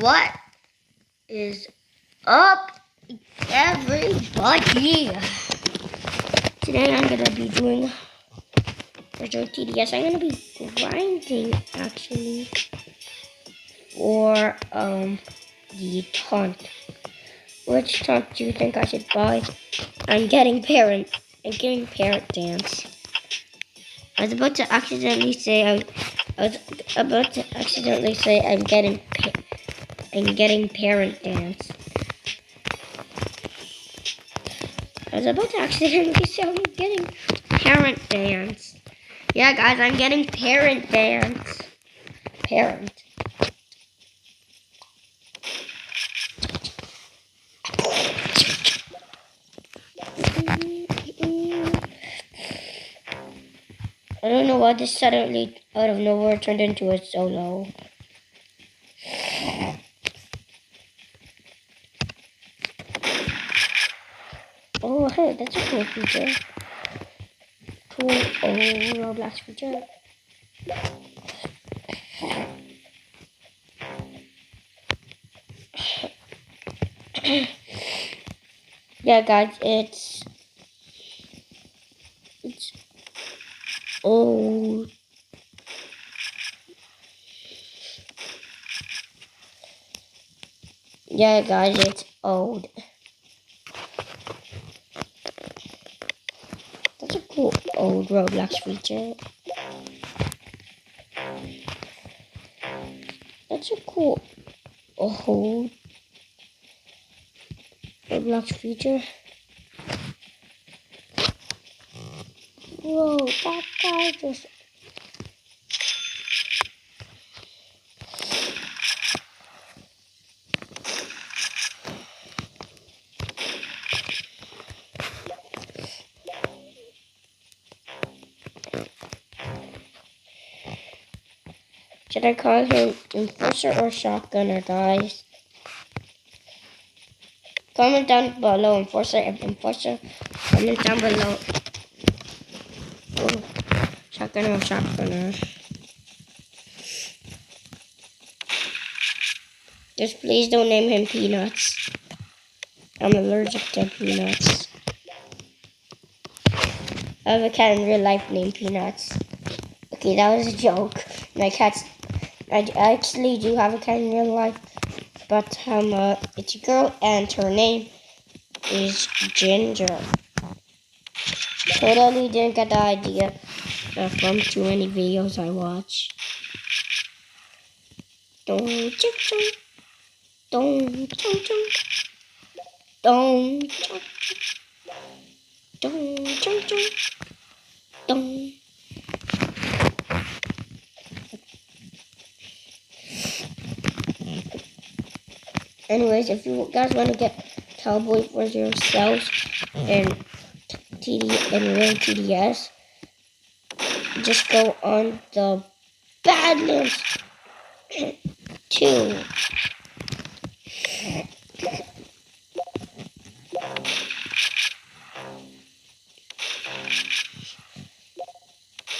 What is up, everybody? Today I'm gonna be doing virtual TDS. I'm gonna be grinding actually for the taunt. Which taunt do you think I should buy? I'm getting parrot. I'm giving parrot dance. I was about to accidentally say I'm getting parrot dance. I was about to accidentally say I'm getting parent dance. Yeah, guys, I'm getting parent dance. Parent. I don't know why this suddenly, out of nowhere, turned into a solo. Oh, hey, that's a cool feature. Cool old Roblox feature. Yeah, guys, it's old. Yeah, guys, it's old. That's a cool old Roblox feature. That's a cool old Roblox feature. Whoa, that guy just... Should I call him Enforcer or Shotgunner, guys? Comment down below, Enforcer. Comment down below. Oh, Shotgunner or Shotgunner. Just please don't name him Peanuts. I'm allergic to peanuts. I have a cat in real life named Peanuts. Okay, that was a joke. My cat's... I actually do have a cat in real life. But it's a girl and her name is Ginger. Totally didn't get the idea from too many videos I watch. Don't chunk chunk. Don't chunk chunk. Don't chunk chunk. Don't chunk chunk. Don't. Anyways, if you guys want to get Cowboy for yourselves and real TDS, just go on the Badlands 2.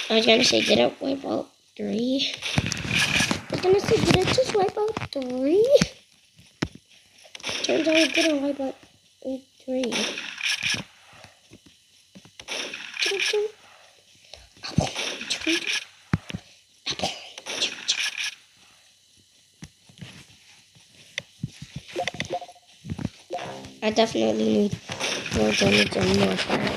I was gonna say, did it wipe out 3? I was gonna say, did it just wipe out 3? Turns out it didn't wipe out 3. I definitely need more damage and more fire.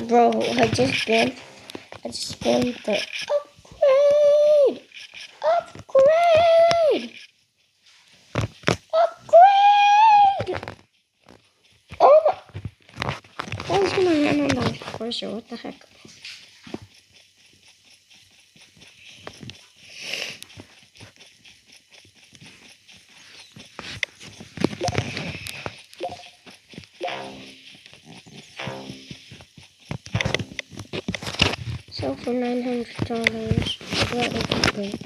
Bro, I just spammed the upgrade! Upgrade! Upgrade! Oh my! I was gonna land on the cursor, what the heck? sell for $900. What would you think?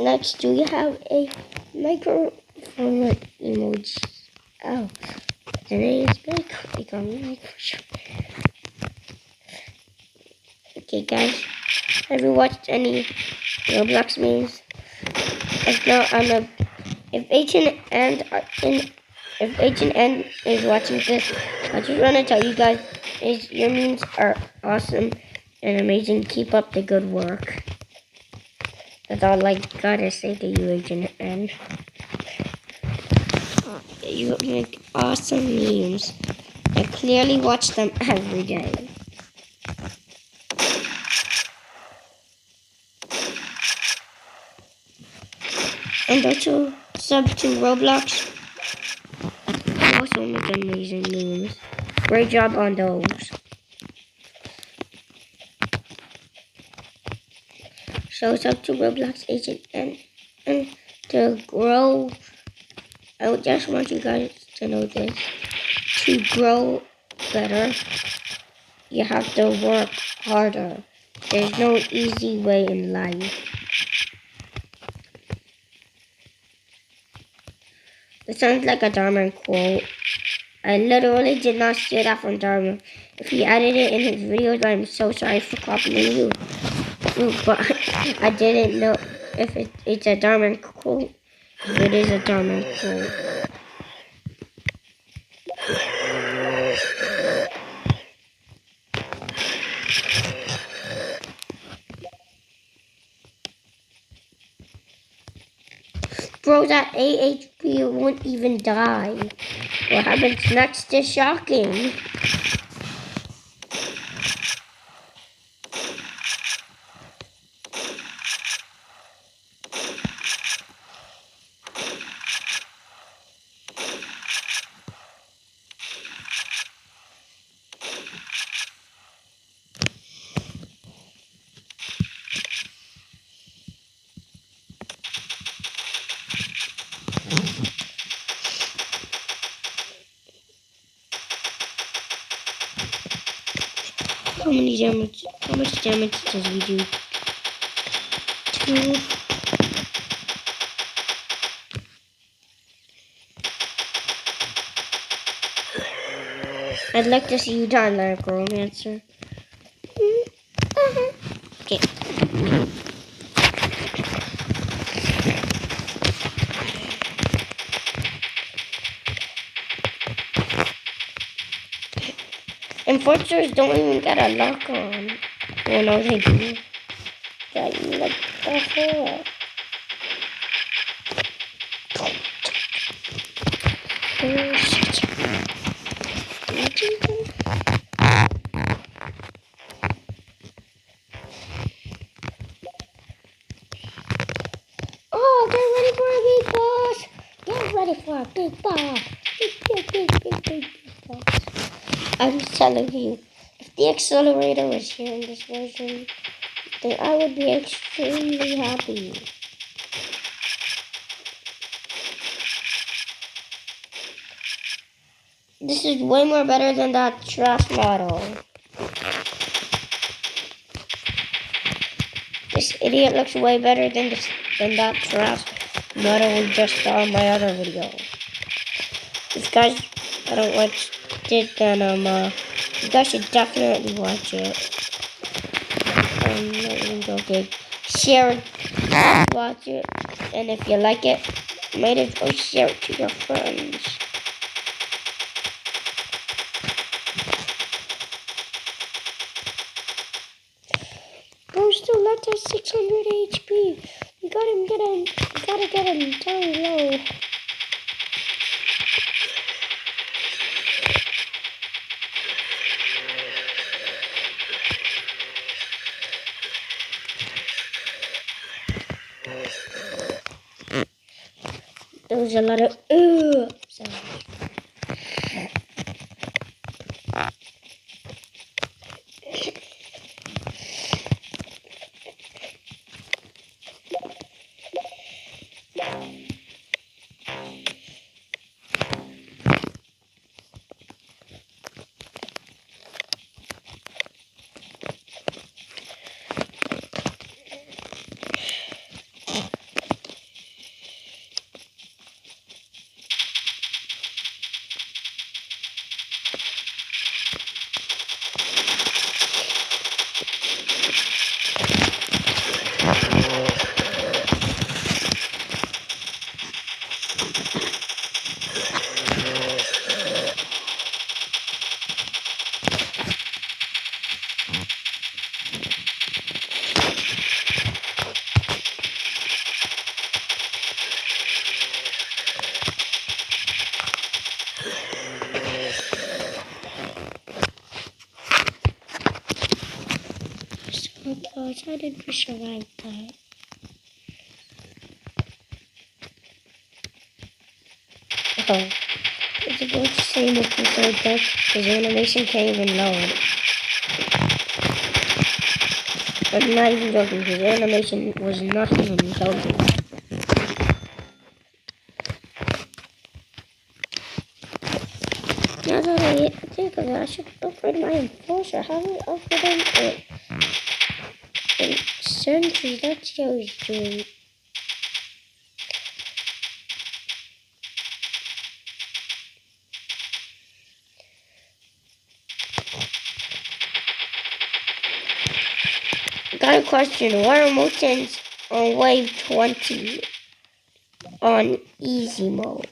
Next, do you have a microphone emoji? Oh, the name is microphone. Okay, guys, have you watched any Roblox memes? If not, if H and N is watching this, I just want to tell you guys, your memes are awesome and amazing. Keep up the good work. That's all I gotta say to you, H&N. You make awesome memes. I clearly watch them every day. And also sub to Roblox. They also make amazing memes. Great job on those. So sub to Roblox H&N and to grow. I just want you guys to know this. To grow better, you have to work harder. There's no easy way in life. It sounds like a Dharma quote. I literally did not steal that from Dharma. If he added it in his videos, I'm so sorry for copying you. But I didn't know if it's a Dharma quote. If it is a Dharma quote. Bros at AHP won't even die. What happens next is shocking. How much damage does he do? 2. I'd like to see you die like a romancer. Okay. Enforcers don't even get a lock on. Well, no, they do. Like the hell? Oh, shit. Oh, get ready for a big boss. Get ready for a big, big boss. I'm telling you, if the accelerator was here in this version, then I would be extremely happy. This is way more better than that trash model. This idiot looks way better than that trash model we just saw in my other video. If guys haven't watched it, then you guys should definitely watch it. I'm not even joking. Share it, watch it, and if you like it, might as well share it to your friends. still left has 600 HP. We gotta get him. We gotta get him down low. There was a lot of sound. Oh gosh, how did we survive that? Oh, it's about to say if we so dead because the animation can't even load. I'm not even joking because the animation was not even loading. Now that I think of it, I should upgrade my enforcer. How do I upgrade it? In sentry, that's how he's doing. Got a question. What are mutants on wave 20 on easy mode?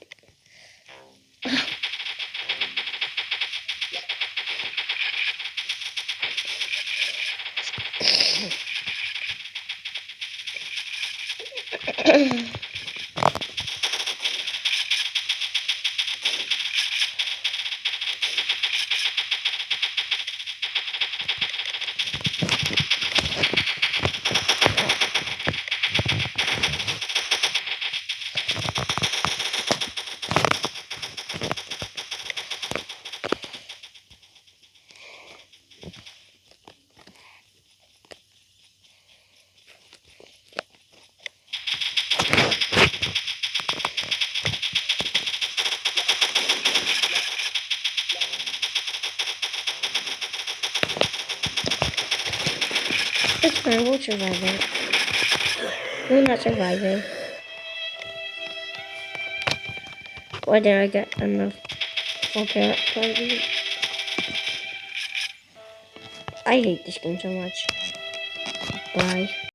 It's fine, we'll survive it. We're not surviving. Why did I get enough for parrot party? I hate this game so much. Bye.